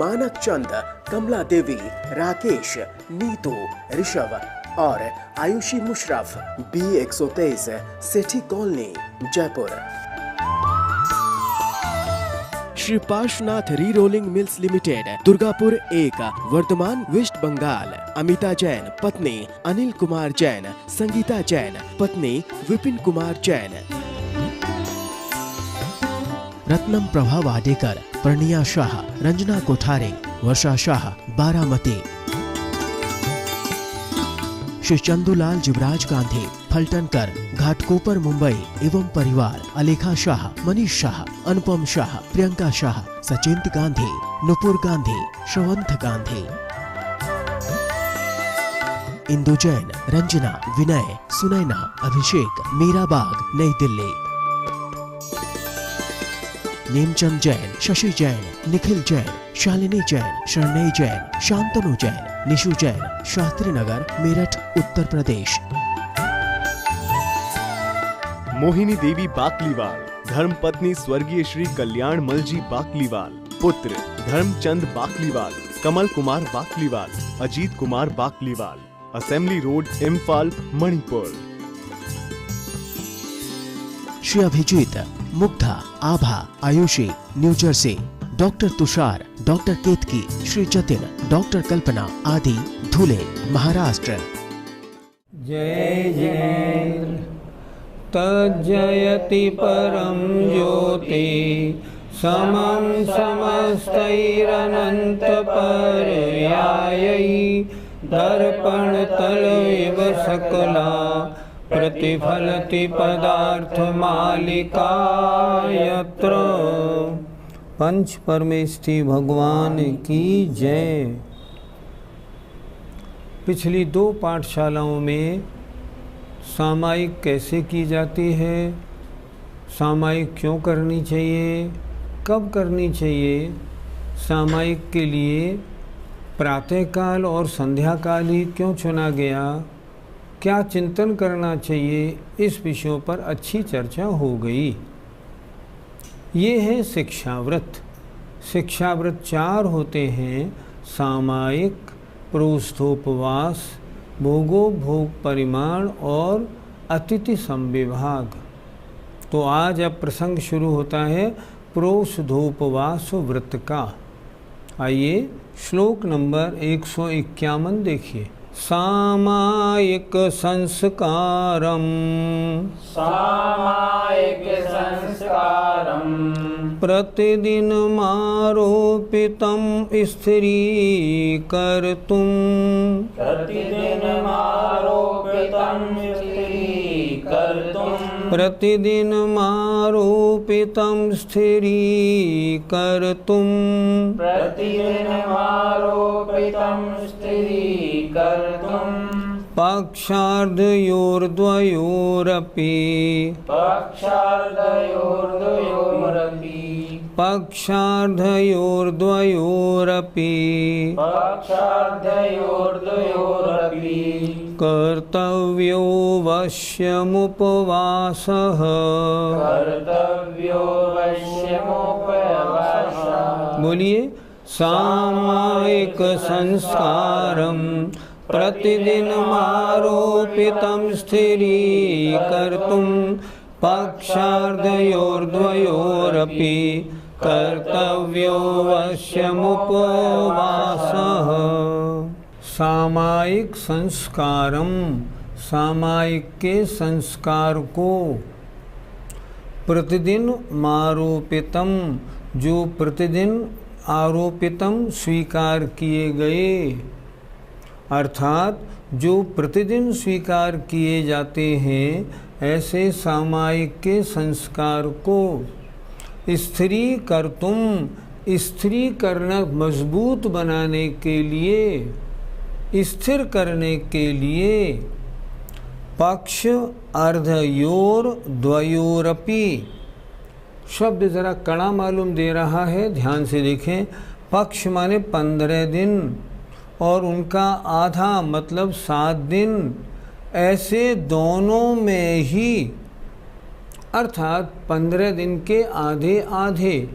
मानक चंद, कमला देवी, राकेश, नीतू, ऋषभ और Ayushi Musharraf, B123, Sethi colony, Jaipur. Shri Parshvanath re rolling mills limited, Durgapur 1, Bardhaman, West Bengal. Amita Jain, पत्नी अनिल कुमार जैन, संगीता जैन, पत्नी विपिन कुमार जैन। रत्नम प्रभा वाडेकर, प्रणिया शाह, रंजना कोठारे, वर्षा शाह, बारामती। श्री चंदूलाल जुबराज गांधी, फलटनकर, घाटकोपर, मुंबई एवं परिवार। अलेखा शाह, मनीष शाह, अनुपम शाह, प्रियंका शाह, सचिंत गांधी, नुपुर गांधी, श्रवंत गांधी। इंदु जैन, रंजना, विनय, सुनैना, अभिषेक, मीराबाग, नई दिल्ली। नेमचंद जैन, शशि जैन, निखिल जैन, शालिनी जैन, शरणई जैन, शांतनु जैन, निशु जैन, शास्त्री नगर, मेरठ, उत्तर प्रदेश। मोहिनी देवी बाकलीवाल, धर्मपत्नी स्वर्गीय श्री कल्याण मलजी बाकलीवाल। पुत्र Dharamchand Bakliwal, Kamal Kumar Bakliwal, Ajit Kumar Bakliwal. Assembly road, Imphal, Manipur. Shri Abhijit, Mugdha, Abha, Ayushi, New Jersey. Doctor Tushar, doctor Ketki, Shri Jatin, doctor Kalpana आदि, धुले, महाराष्ट्र। जय जय तज्जयति परम ज्योति समं समस्तैरनंत पर्यायै दर्पण तलैव सकला प्रतिफलति पदार्थ मालिका यत्र। पंच परमेष्ठी भगवान की जय। पिछली 2 पाठशालाओं में सामायिक कैसे की जाती है, सामायिक क्यों करनी चाहिए, कब करनी चाहिए, सामायिक के लिए प्रातःकाल और संध्याकाल ही क्यों चुना गया, क्या चिंतन करना चाहिए, इस विषयों पर अच्छी चर्चा हो गई। ये है शिक्षाव्रत। शिक्षाव्रत 4 होते हैं, सामायिक, प्रोष्ठोपवास, भोगोपभोग परिमाण और अतिथि संविभाग। तो आज अब प्रसंग शुरू होता है प्रोष्ठोपवास व्रत का। आइए श्लोक नंबर 151 देखिए। सामायिक संस्कारम प्रतिदिन आरोपितं स्थिरीकर्तुं प्रतिदिन आरोपितं स्थिरीकर्तुं पक्षार्धयोर्द्वयोरपि कर्तव्यो वश्यमुपवासः बोलिए। सामायिक संस्कारम प्रतिदिन आरोपितं स्थिरीकर्तुं पक्षार्धयोर्द्वयोरपि कर्तव्यो वश्यमुपवासः। सामायिक संस्कारम, सामायिक के संस्कार को, प्रतिदिन आरोपितम, जो प्रतिदिन आरोपितम स्वीकार किए गए, अर्थात जो प्रतिदिन स्वीकार किए जाते हैं, ऐसे सामायिक के संस्कार को स्थिरीकर्तुं, स्थिरी करना, मजबूत बनाने के लिए, स्थिर करने के लिए, पक्ष अर्धयोर द्वयोरपि, शब्द ज़रा कड़ा मालूम दे रहा है, ध्यान से देखें। पक्ष माने 15 दिन और उनका आधा मतलब 7 दिन, ऐसे दोनों में ही, अर्थात 15 दिन के आधे आधे,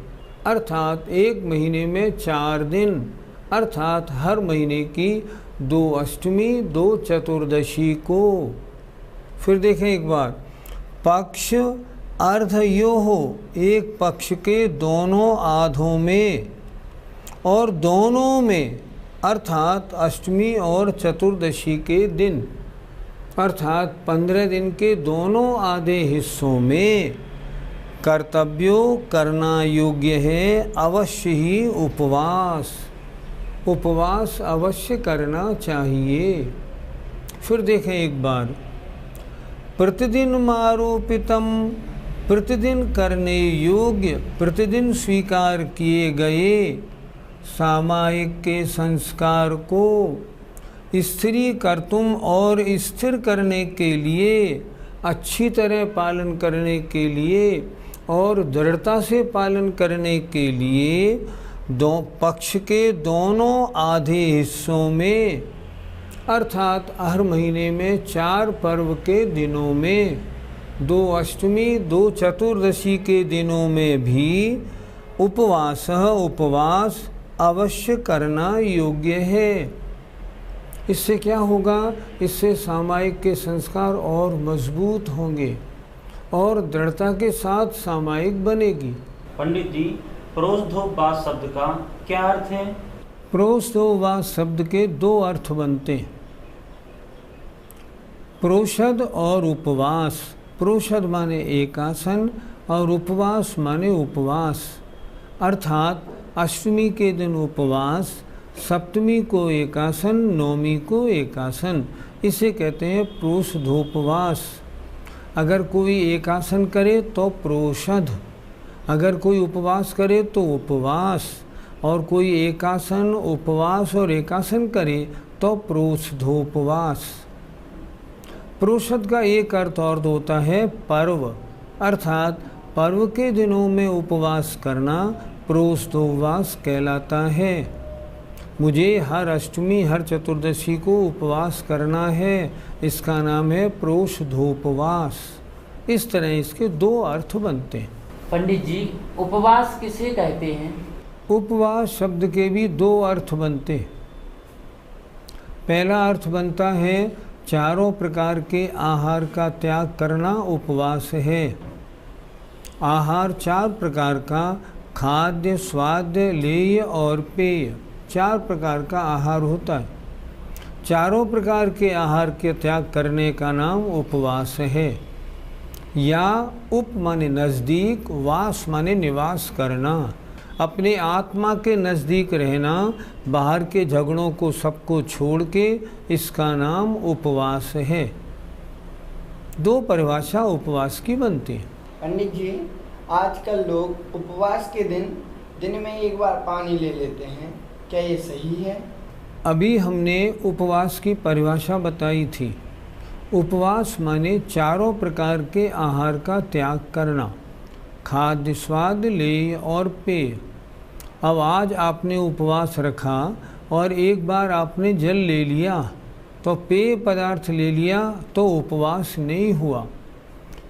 अर्थात एक महीने में 4 दिन, अर्थात हर महीने की 2 अष्टमी 2 चतुर्दशी को। फिर देखें एक बार, पक्ष अर्धयोः, एक पक्ष के दोनों आधों में और दोनों में, अर्थात अष्टमी और चतुर्दशी के दिन, अर्थात 15 दिन के दोनों आधे हिस्सों में कर्तव्यो करना योग्य है अवश्य ही उपवास। उपवास अवश्य करना चाहिए। फिर देखें एक बार, प्रतिदिन आरोपितम, प्रतिदिन करने योग्य, प्रतिदिन स्वीकार किए गए सामायिक के संस्कार को स्थिरी कर्तुम और स्थिर करने के लिए, अच्छी तरह पालन करने के लिए और दृढ़ता से पालन करने के लिए दो पक्ष के दोनों आधे हिस्सों में, अर्थात हर महीने में 4 पर्व के दिनों में, 2 अष्टमी 2 चतुर्दशी के दिनों में भी उपवास अवश्य करना योग्य है। इससे क्या होगा? इससे सामायिक के संस्कार और मजबूत होंगे और दृढ़ता के साथ सामायिक बनेगी। पंडित जी, प्रोषधोपवास शब्द का क्या अर्थ है? प्रोषधोपवास शब्द के 2 अर्थ बनते हैं, प्रोषध और उपवास। प्रोषध माने एकासन और उपवास माने उपवास, अर्थात अष्टमी के दिन उपवास, सप्तमी को एकासन, नवमी को एकासन, इसे कहते हैं प्रोषधोपवास। अगर कोई एकासन करे तो प्रोषध, अगर कोई उपवास करे तो उपवास, और कोई एकासन उपवास और एकासन करे तो प्रोषधोपवास। प्रोषध का एक अर्थ और होता है पर्व, अर्थात पर्व के दिनों में उपवास करना प्रोषधोपवास कहलाता है। मुझे हर अष्टमी हर चतुर्दशी को उपवास करना है, इसका नाम है प्रोषधोपवास। इस तरह इसके 2 अर्थ बनते हैं। पंडित जी, उपवास किसे कहते हैं? उपवास शब्द के भी 2 अर्थ बनते हैं। पहला अर्थ बनता है चारों प्रकार के आहार का त्याग करना उपवास है। आहार 4 प्रकार का, खाद्य, स्वाद्य, लेय और पेय, 4 प्रकार का आहार होता है। चारों प्रकार के आहार के त्याग करने का नाम उपवास है। या उप माने नज़दीक, वास माने निवास करना, अपने आत्मा के नज़दीक रहना, बाहर के झगड़ों को सबको छोड़ के, इसका नाम उपवास है। 2 परिभाषा उपवास की बनती है। पंडित जी, आजकल लोग उपवास के दिन में एक बार पानी ले लेते हैं, क्या ये सही है? अभी हमने उपवास की परिभाषा बताई थी। उपवास माने चारों प्रकार के आहार का त्याग करना, खाद्य, स्वाद, लेय और पेय। अब आज आपने उपवास रखा और एक बार आपने जल ले लिया तो पेय पदार्थ ले लिया तो उपवास नहीं हुआ।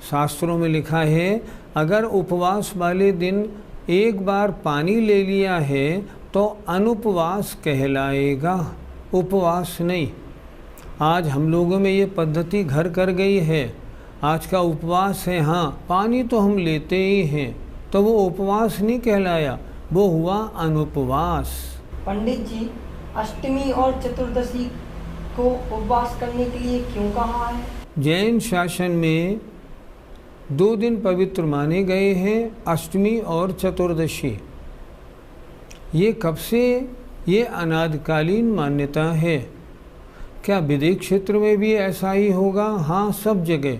शास्त्रों में लिखा है अगर उपवास वाले दिन एक बार पानी ले लिया है तो अनुपवास कहलाएगा, उपवास नहीं। आज हम लोगों में ये पद्धति घर कर गई है। आज का उपवास है, हाँ पानी तो हम लेते ही हैं, तो वो उपवास नहीं कहलाया, वो हुआ अनुपवास। पंडित जी, अष्टमी और चतुर्दशी को उपवास करने के लिए क्यों कहा है? जैन शासन में 2 दिन पवित्र माने गए हैं, अष्टमी और चतुर्दशी। ये कब से? ये अनादिकालीन मान्यता है। क्या विदेह क्षेत्र में भी ऐसा ही होगा? हाँ, सब जगह,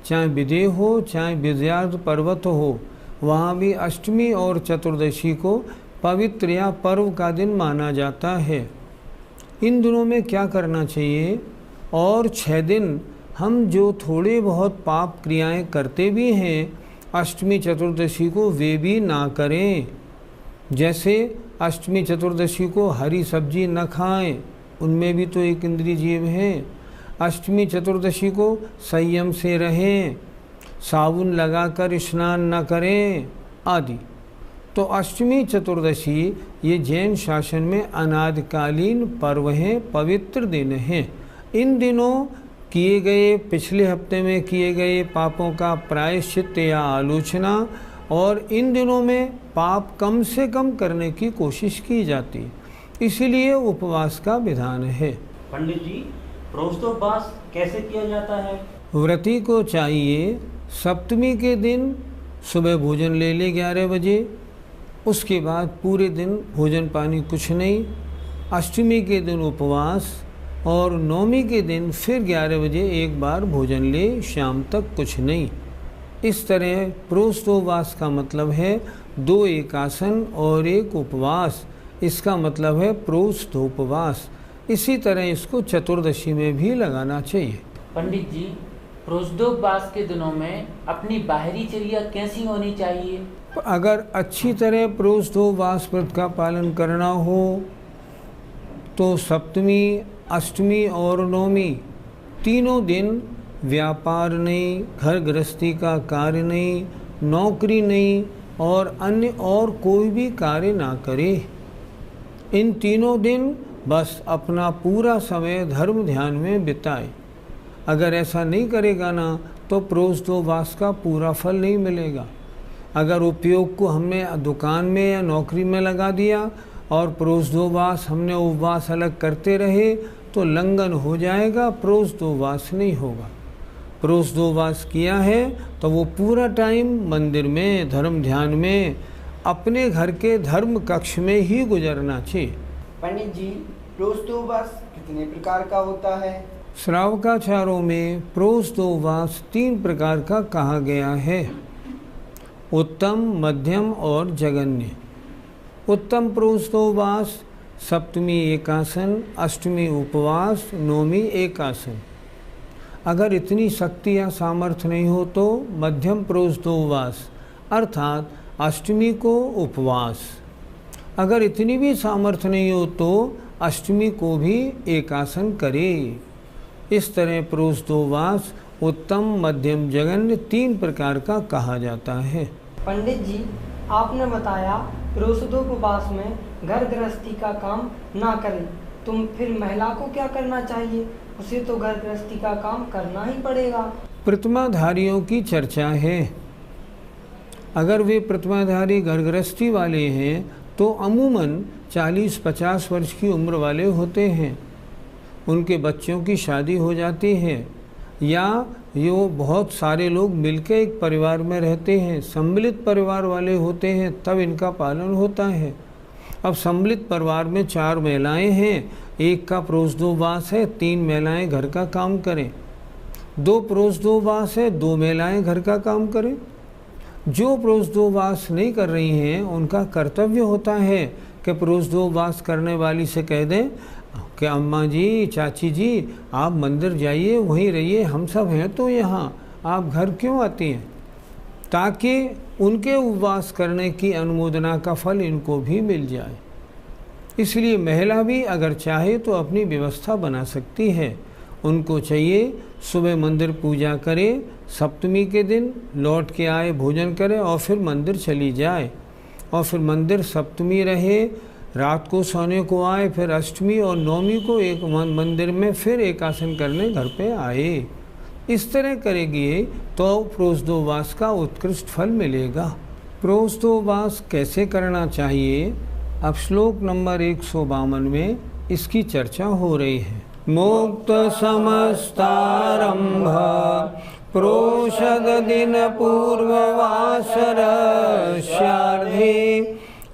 चाहे विदेह हो चाहे विद्यार्थ पर्वत हो, वहाँ भी अष्टमी और चतुर्दशी को पवित्र या पर्व का दिन माना जाता है। इन दिनों में क्या करना चाहिए? और 6 दिन हम जो थोड़े बहुत पाप क्रियाएं करते भी हैं, अष्टमी चतुर्दशी को वे भी ना करें। जैसे अष्टमी चतुर्दशी को हरी सब्जी न खाएं, उनमें भी तो एक इंद्रिय जीव हैं। अष्टमी चतुर्दशी को संयम से रहें, साबुन लगाकर स्नान न करें आदि। तो अष्टमी चतुर्दशी ये जैन शासन में अनादिकालीन पर्व हैं, पवित्र दिन हैं। इन दिनों किए गए, पिछले हफ्ते में किए गए पापों का प्रायश्चित या आलोचना, और इन दिनों में पाप कम से कम करने की कोशिश की जाती है, इसीलिए उपवास का विधान है। पंडित जी, प्रोष्ठोपवास कैसे किया जाता है? व्रती को चाहिए सप्तमी के दिन सुबह भोजन ले ले 11 बजे, उसके बाद पूरे दिन भोजन पानी कुछ नहीं। अष्टमी के दिन उपवास, और नवमी के दिन फिर 11 बजे एक बार भोजन ले, शाम तक कुछ नहीं। इस तरह प्रोष्ठोपवास का मतलब है 2 एकासन और 1 उपवास, इसका मतलब है प्रोष्ठोपवास। इसी तरह इसको चतुर्दशी में भी लगाना चाहिए। पंडित जी, प्रोष्ठोपवास के दिनों में अपनी बाहरी चर्या कैसी होनी चाहिए? अगर अच्छी तरह प्रोष्ठोपवास व्रत का पालन करना हो तो सप्तमी, अष्टमी और नवमी तीनों दिन व्यापार नहीं, घर गृहस्थी का कार्य नहीं, नौकरी नहीं और अन्य और कोई भी कार्य ना करे। इन तीनों दिन बस अपना पूरा समय धर्म ध्यान में बिताए। अगर ऐसा नहीं करेगा ना तो प्रोष्ठोपवास का पूरा फल नहीं मिलेगा। अगर उपयोग को हमने दुकान में या नौकरी में लगा दिया और प्रोष्ठोपवास हमने उपवास अलग करते रहे तो लंघन हो जाएगा, प्रोष्ठोपवास नहीं होगा। प्रोष्ठोपवास किया है तो वो पूरा टाइम मंदिर में, धर्म ध्यान में, अपने घर के धर्म कक्ष में ही गुजरना चाहिए। पंडित जी, प्रोष्ठोपवास कितने प्रकार का होता है? श्रावकाचारों में प्रोष्ठोपवास 3 प्रकार का कहा गया है, उत्तम, मध्यम और जघन्य। उत्तम प्रोष्ठोपवास सप्तमी एकासन, अष्टमी उपवास, नवमी एकासन। अगर इतनी शक्ति या सामर्थ्य नहीं हो तो मध्यम प्रोष्ठोपवास अर्थात अष्टमी को उपवास। अगर इतनी भी सामर्थ्य नहीं हो तो अष्टमी को भी एकासन करे। इस तरह प्रोष्ठोपवास उत्तम, मध्यम, जघन्य 3 प्रकार का कहा जाता है। पंडित जी, आपने बताया प्रोष्ठोपवास में घर गृहस्थी का काम ना करें, तो फिर महिला को क्या करना चाहिए? उसे तो घर गृहस्थी का काम करना ही पड़ेगा। प्रतिमाधारियों की चर्चा है। अगर वे प्रतिमाधारी घर गृहस्थी वाले हैं तो अमूमन 40-50 वर्ष की उम्र वाले होते हैं, उनके बच्चों की शादी हो जाती है, या यो बहुत सारे लोग मिलकर एक परिवार में रहते हैं, सम्मिलित परिवार वाले होते हैं, तब इनका पालन होता है। अब सम्मिलित परिवार में 4 महिलाएं हैं, एक का प्रोष्ठोपवास है, 3 महिलाएं घर का काम करें। 2 प्रोष्ठोपवास है, 2 महिलाएं घर का काम करें। जो प्रोष्ठोपवास नहीं कर रही हैं उनका कर्तव्य होता है कि प्रोष्ठोपवास करने वाली से कह दें कि अम्मा जी, चाची जी, आप मंदिर जाइए, वहीं रहिए, हम सब हैं तो यहाँ, आप घर क्यों आती हैं, ताकि उनके उपवास करने की अनुमोदना का फल इनको भी मिल जाए। इसलिए महिला भी अगर चाहे तो अपनी व्यवस्था बना सकती है। उनको चाहिए सुबह मंदिर पूजा करे, सप्तमी के दिन लौट के आए, भोजन करे और फिर मंदिर चली जाए, और फिर मंदिर सप्तमी रहे, रात को सोने को आए, फिर अष्टमी और नवमी को एक मंदिर में फिर एकासन करने घर पे आए। इस तरह करेगी तो प्रोष्ठोपवास का उत्कृष्ट फल मिलेगा। प्रोष्ठोपवास कैसे करना चाहिए, अब श्लोक नंबर 152 में इसकी चर्चा हो रही है। मुक्त समस्तारंभ प्रोषद दिन पूर्ववासर शार्धे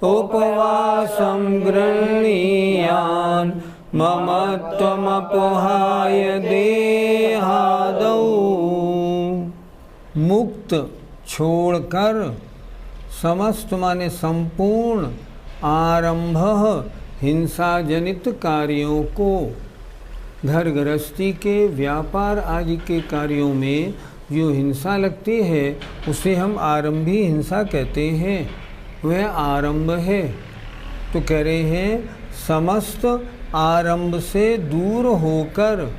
उपवासं गृह्णीयान् मम त्वमपोहाय देहादौ। मुक्त छोड़कर, समस्त माने संपूर्ण, आरंभ हिंसा जनित कार्यों को, घर गृहस्थी के, व्यापार आदि के कार्यों में जो हिंसा लगती है उसे हम आरंभी हिंसा कहते हैं, वह आरंभ है। तो कह रहे हैं समस्त आरंभ से दूर होकर,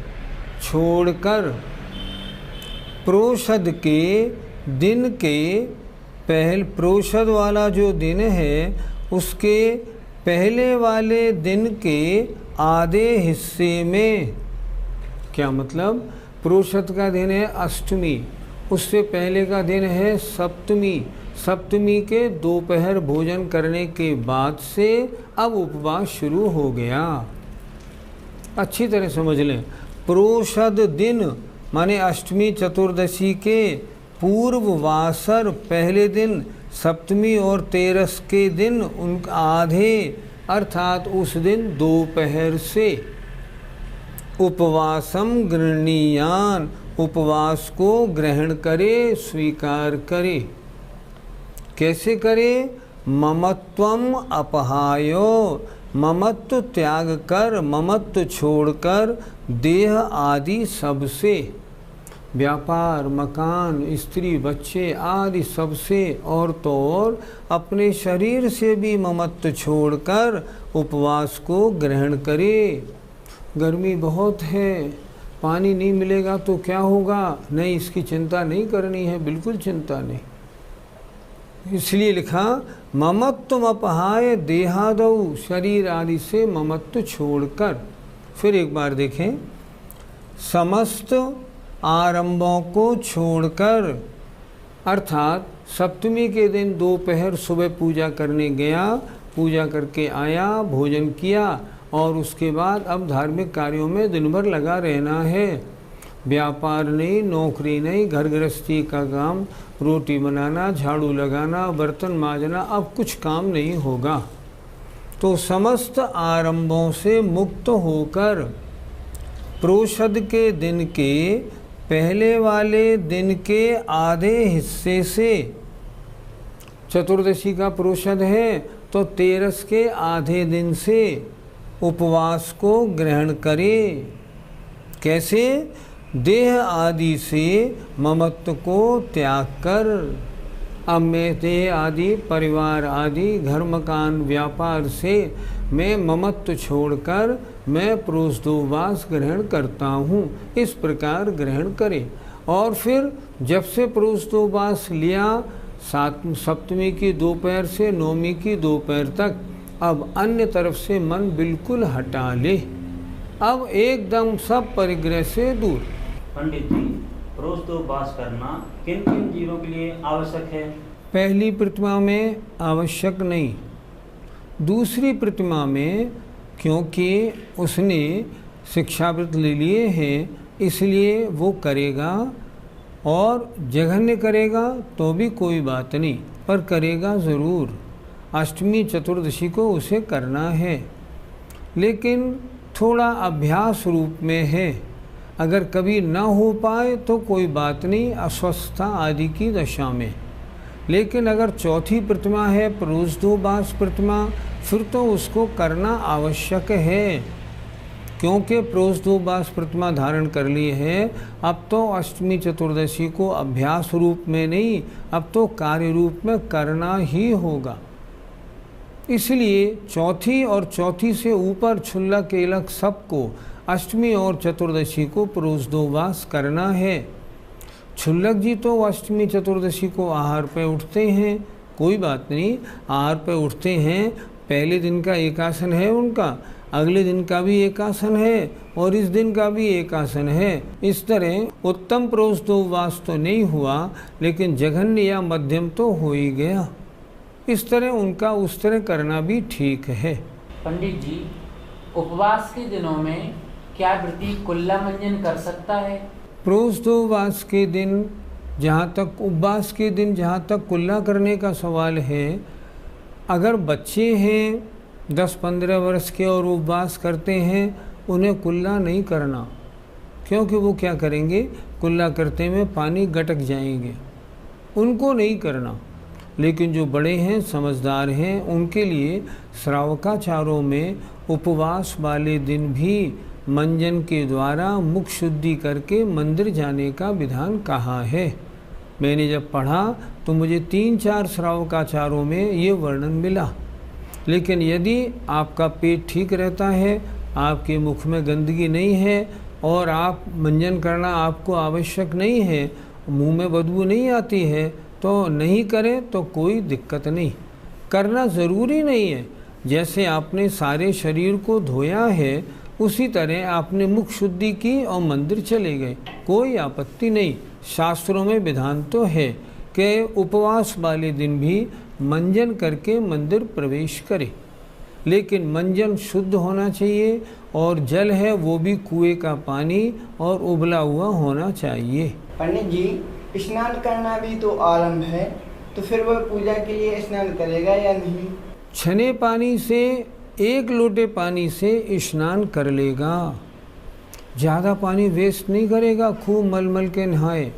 छोड़कर, प्रोषद के दिन के प्रोषद वाला जो दिन है उसके पहले वाले दिन के आधे हिस्से में, क्या मतलब, प्रोषद का दिन है अष्टमी, उससे पहले का दिन है सप्तमी, सप्तमी के दोपहर भोजन करने के बाद से अब उपवास शुरू हो गया। अच्छी तरह समझ लें, प्रोषद दिन माने अष्टमी चतुर्दशी के पूर्व वासर पहले दिन, सप्तमी और तेरस के दिन उन आधे अर्थात उस दिन दोपहर से उपवासम गृहणीयान, उपवास को ग्रहण करे, स्वीकार करे। कैसे करे? ममत्वम अपहायो, ममत्व त्याग कर, ममत्व छोड़कर देह आदि सबसे, व्यापार, मकान, स्त्री, बच्चे आदि सबसे, और तो और अपने शरीर से भी ममत्व छोड़कर उपवास को ग्रहण करे। गर्मी बहुत है, पानी नहीं मिलेगा तो क्या होगा? नहीं, इसकी चिंता नहीं करनी है, बिल्कुल चिंता नहीं। इसलिए लिखा ममत्व अपहाय देहादौ, शरीर आदि से ममत्व छोड़कर। फिर एक बार देखें, समस्त आरंभों को छोड़कर, अर्थात सप्तमी के दिन दोपहर सुबह पूजा करने गया, पूजा करके आया, भोजन किया और उसके बाद अब धार्मिक कार्यों में दिन भर लगा रहना है। व्यापार नहीं, नौकरी नहीं, घर गृहस्थी का काम, रोटी बनाना, झाड़ू लगाना, बर्तन मांजना, अब कुछ काम नहीं होगा। तो समस्त आरंभों से मुक्त होकर प्रोषद के दिन के पहले वाले दिन के आधे हिस्से से, चतुर्दशी का प्रोषद है तो तेरस के आधे दिन से उपवास को ग्रहण करे। कैसे? देह आदि से ममत्व को त्याग कर। अब मैं देह आदि, परिवार आदि, घर मकान, व्यापार से मैं ममत्व छोड़कर मैं प्रोषदोपवास ग्रहण करता हूँ, इस प्रकार ग्रहण करें। और फिर जब से प्रोषदोपवास लिया, सप्तमी की दोपहर से नवमी की दोपहर तक, अब अन्य तरफ से मन बिल्कुल हटा ले, अब एकदम सब परिग्रह से दूर। पंडित जी, प्रोषदोपवास करना किन किन जीवों के लिए आवश्यक है? पहली प्रतिमा में आवश्यक नहीं, दूसरी प्रतिमा में क्योंकि उसने शिक्षाव्रत ले लिए हैं इसलिए वो करेगा, और जघन्य करेगा तो भी कोई बात नहीं, पर करेगा ज़रूर। अष्टमी चतुर्दशी को उसे करना है, लेकिन थोड़ा अभ्यास रूप में है। अगर कभी न हो पाए तो कोई बात नहीं, अस्वस्थता आदि की दशा में। लेकिन अगर चौथी प्रतिमा है प्रोषदोपवास प्रतिमा, फिर तो उसको करना आवश्यक है, क्योंकि प्रोषदोपवास प्रतिमा धारण कर ली है। अब तो अष्टमी चतुर्दशी को अभ्यास रूप में नहीं, अब तो कार्य रूप में करना ही होगा। इसलिए चौथी और चौथी से ऊपर क्षुल्लक केलक सबको अष्टमी और चतुर्दशी को प्रोषदोपवास करना है। क्षुल्लक जी तो अष्टमी चतुर्दशी को आहार पे उठते हैं, कोई बात नहीं, आहार पे उठते हैं, पहले दिन का एक आसन है उनका, अगले दिन का भी एक आसन है और इस दिन का भी एक आसन है। इस तरह उत्तम प्रोषदोपवास तो नहीं हुआ, लेकिन जघन्य या मध्यम तो हो ही गया। इस तरह उनका उस तरह करना भी ठीक है। पंडित जी, उपवास के दिनों में क्या व्रती कुल्ला मंजन कर सकता है? प्रोषदोपवास के दिन, जहाँ तक उपवास के दिन जहाँ तक कुल्ला करने का सवाल है, अगर बच्चे हैं 10-15 वर्ष के और उपवास करते हैं, उन्हें कुल्ला नहीं करना, क्योंकि वो क्या करेंगे, कुल्ला करते में पानी गटक जाएंगे, उनको नहीं करना। लेकिन जो बड़े हैं, समझदार हैं, उनके लिए श्रावकाचारों में उपवास वाले दिन भी मंजन के द्वारा मुख शुद्धि करके मंदिर जाने का विधान कहा है। मैंने जब पढ़ा तो मुझे 3-4 श्रावकाचारों में ये वर्णन मिला। लेकिन यदि आपका पेट ठीक रहता है, आपके मुख में गंदगी नहीं है और आप मंजन करना आपको आवश्यक नहीं है, मुंह में बदबू नहीं आती है, तो नहीं करें तो कोई दिक्कत नहीं, करना ज़रूरी नहीं है। जैसे आपने सारे शरीर को धोया है उसी तरह आपने मुख शुद्धि की और मंदिर चले गए, कोई आपत्ति नहीं। शास्त्रों में विधान तो है कि उपवास वाले दिन भी मंजन करके मंदिर प्रवेश करें, लेकिन मंजन शुद्ध होना चाहिए और जल है वो भी कुएं का पानी और उबला हुआ होना चाहिए। पंडित जी, स्नान करना भी तो आरंभ है, तो फिर वह पूजा के लिए स्नान करेगा या नहीं? छने पानी से, 1 लोटे पानी से स्नान कर लेगा, ज़्यादा पानी वेस्ट नहीं करेगा, खूब मल मल के नहाए।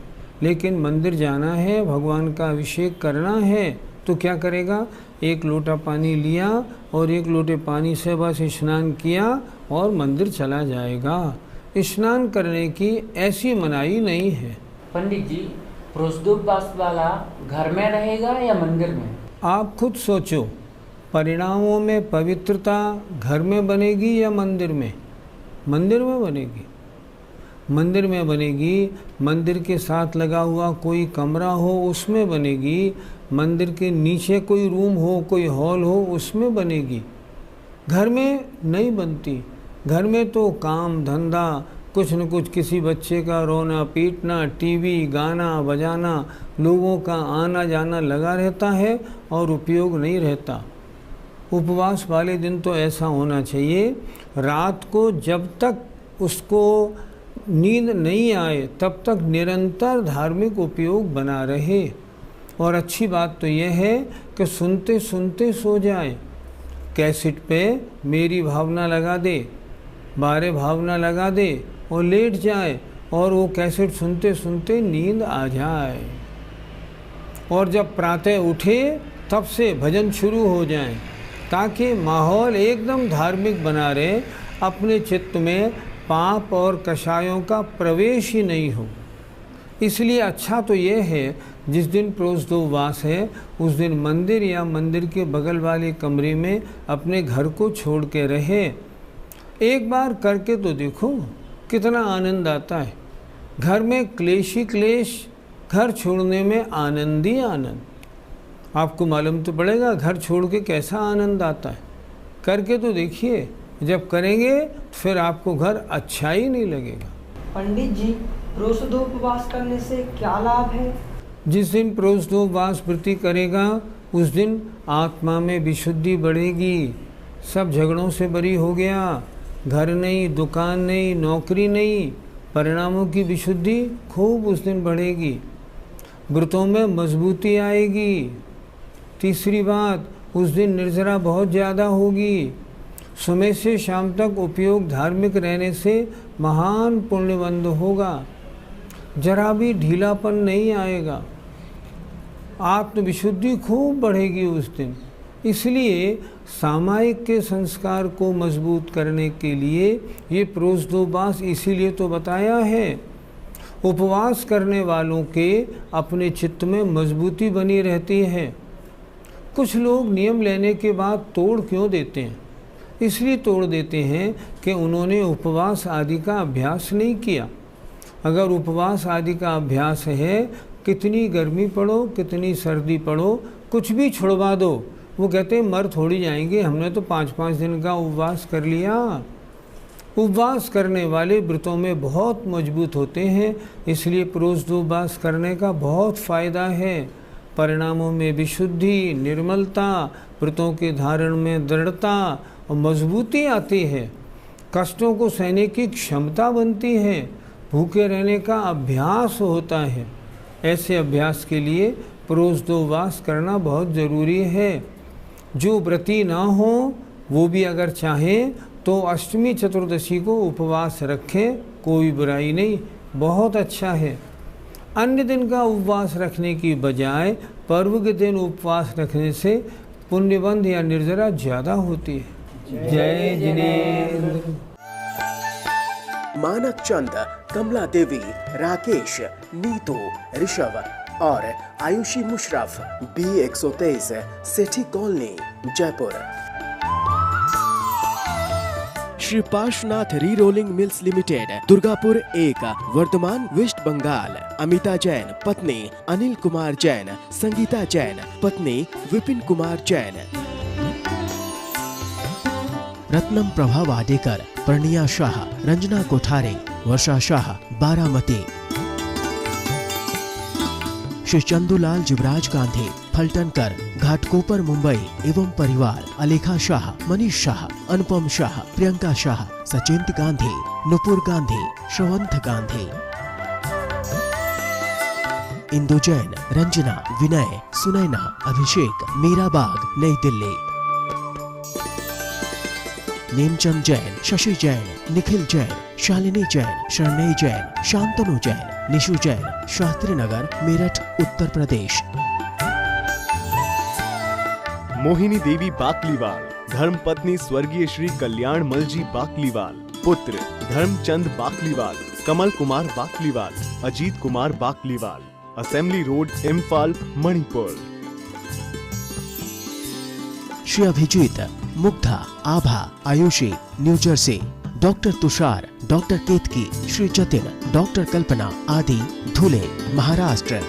लेकिन मंदिर जाना है, भगवान का अभिषेक करना है, तो क्या करेगा, 1 लोटा पानी लिया और 1 लोटे पानी से बस स्नान किया और मंदिर चला जाएगा। स्नान करने की ऐसी मनाही नहीं है। पंडित जी, प्रोष्ठोपवास वाला घर में रहेगा या मंदिर में? आप खुद सोचो, परिणामों में पवित्रता घर में बनेगी या मंदिर में? मंदिर में बनेगी। मंदिर में बनेगी, मंदिर के साथ लगा हुआ कोई कमरा हो उसमें बनेगी, मंदिर के नीचे कोई रूम हो, कोई हॉल हो उसमें बनेगी। घर में नहीं बनती। घर में तो काम धंधा, कुछ न कुछ, किसी बच्चे का रोना पीटना, टीवी, गाना बजाना, लोगों का आना जाना लगा रहता है और उपयोग नहीं रहता। उपवास वाले दिन तो ऐसा होना चाहिए, रात को जब तक उसको नींद नहीं आए तब तक निरंतर धार्मिक उपयोग बना रहे। और अच्छी बात तो यह है कि सुनते सुनते सो जाए। कैसेट पे मेरी भावना लगा दे, बारे भावना लगा दे और लेट जाए और वो कैसेट सुनते सुनते नींद आ जाए। और जब प्रातः उठे तब से भजन शुरू हो जाए, ताकि माहौल एकदम धार्मिक बना रहे, अपने चित्त में पाप और कषायों का प्रवेश ही नहीं हो। इसलिए अच्छा तो यह है, जिस दिन प्रोष्ठोपवास है उस दिन मंदिर या मंदिर के बगल वाले कमरे में अपने घर को छोड़ के रहे। एक बार करके तो देखो कितना आनंद आता है। घर में क्लेश ही क्लेश, घर छोड़ने में आनंद ही आनंद। आपको मालूम तो पड़ेगा घर छोड़ के कैसा आनंद आता है। करके तो देखिए, जब करेंगे फिर आपको घर अच्छा ही नहीं लगेगा। पंडित जी, प्रोष्ठोपवास करने से क्या लाभ है? जिस दिन प्रोष्ठोपवास व्रती करेगा उस दिन आत्मा में विशुद्धि बढ़ेगी, सब झगड़ों से बरी हो गया, घर नहीं, दुकान नहीं, नौकरी नहीं, परिणामों की विशुद्धि खूब उस दिन बढ़ेगी, व्रतों में मजबूती आएगी। तीसरी बात, उस दिन निर्जरा बहुत ज़्यादा होगी। सुबह से शाम तक उपयोग धार्मिक रहने से महान पुण्यबंध होगा, जरा भी ढीलापन नहीं आएगा, आत्मविशुद्धि खूब बढ़ेगी उस दिन। इसलिए सामायिक के संस्कार को मजबूत करने के लिए ये प्रोष्ठोपवास इसीलिए तो बताया है। उपवास करने वालों के अपने चित्त में मजबूती बनी रहती है। कुछ लोग नियम लेने के बाद तोड़ क्यों देते हैं? इसलिए तोड़ देते हैं कि उन्होंने उपवास आदि का अभ्यास नहीं किया। अगर उपवास आदि का अभ्यास है, कितनी गर्मी पड़ो, कितनी सर्दी पड़ो, कुछ भी छुड़वा दो, वो कहते हैं मर थोड़ी जाएंगे, हमने तो 5-5 दिन का उपवास कर लिया। उपवास करने वाले व्रतों में बहुत मजबूत होते हैं, इसलिए प्रोष्ठोपवास करने का बहुत फ़ायदा है। परिणामों में विशुद्धि, निर्मलता, व्रतों के धारण में दृढ़ता और मजबूती आती है, कष्टों को सहने की क्षमता बनती है, भूखे रहने का अभ्यास होता है। ऐसे अभ्यास के लिए प्रोष्ठोपवास करना बहुत ज़रूरी है। जो व्रती ना हो वो भी अगर चाहें तो अष्टमी चतुर्दशी को उपवास रखें, कोई बुराई नहीं, बहुत अच्छा है। अन्य दिन का उपवास रखने की बजाय पर्व के दिन उपवास रखने से पुण्यबंध या निर्जरा ज़्यादा होती है। जय जिनेंद्र। मानक चंद, कमला देवी, राकेश, नीतू, ऋषभ और Ayushi Musharraf, B123, Sethi colony, Jaipur. Shri Parshvanath re rolling mills limited, Durgapur 1, Bardhaman, West Bengal. Amita Jain पत्नी अनिल कुमार जैन, संगीता जैन पत्नी विपिन कुमार जैन। रत्नम प्रभा वाडेकर, प्रणिया शाह, रंजना कोठारे, वर्षा शाह, बारामती। श्री चंदूलाल जुबराज गांधी, फलटनकर, घाटकोपर, मुंबई एवं परिवार। अलेखा शाह, मनीष शाह, अनुपम शाह, प्रियंका शाह, सचिंत गांधी, नुपुर गांधी, श्रवंत गांधी। इंदु जैन, रंजना, विनय, सुनैना, अभिषेक, मीराबाग, नई दिल्ली। नेमचंद जैन, शशि जैन, निखिल जैन, शालिनी जैन, शरणई जैन, शांतनु जैन, निशु जैन, शास्त्री नगर, मेरठ, उत्तर प्रदेश। मोहिनी देवी बाकलीवाल, धर्मपत्नी स्वर्गीय श्री कल्याण मलजी बाकलीवाल। पुत्र Dharamchand Bakliwal, Kamal Kumar Bakliwal, Ajit Kumar Bakliwal. Assembly road, Imphal, Manipur. Shri Abhijit, Mugdha, Abha, Ayushi, New Jersey. Doctor Tushar, doctor Ketki, Shri Jatin, doctor Kalpana आदि, धुले, महाराष्ट्र।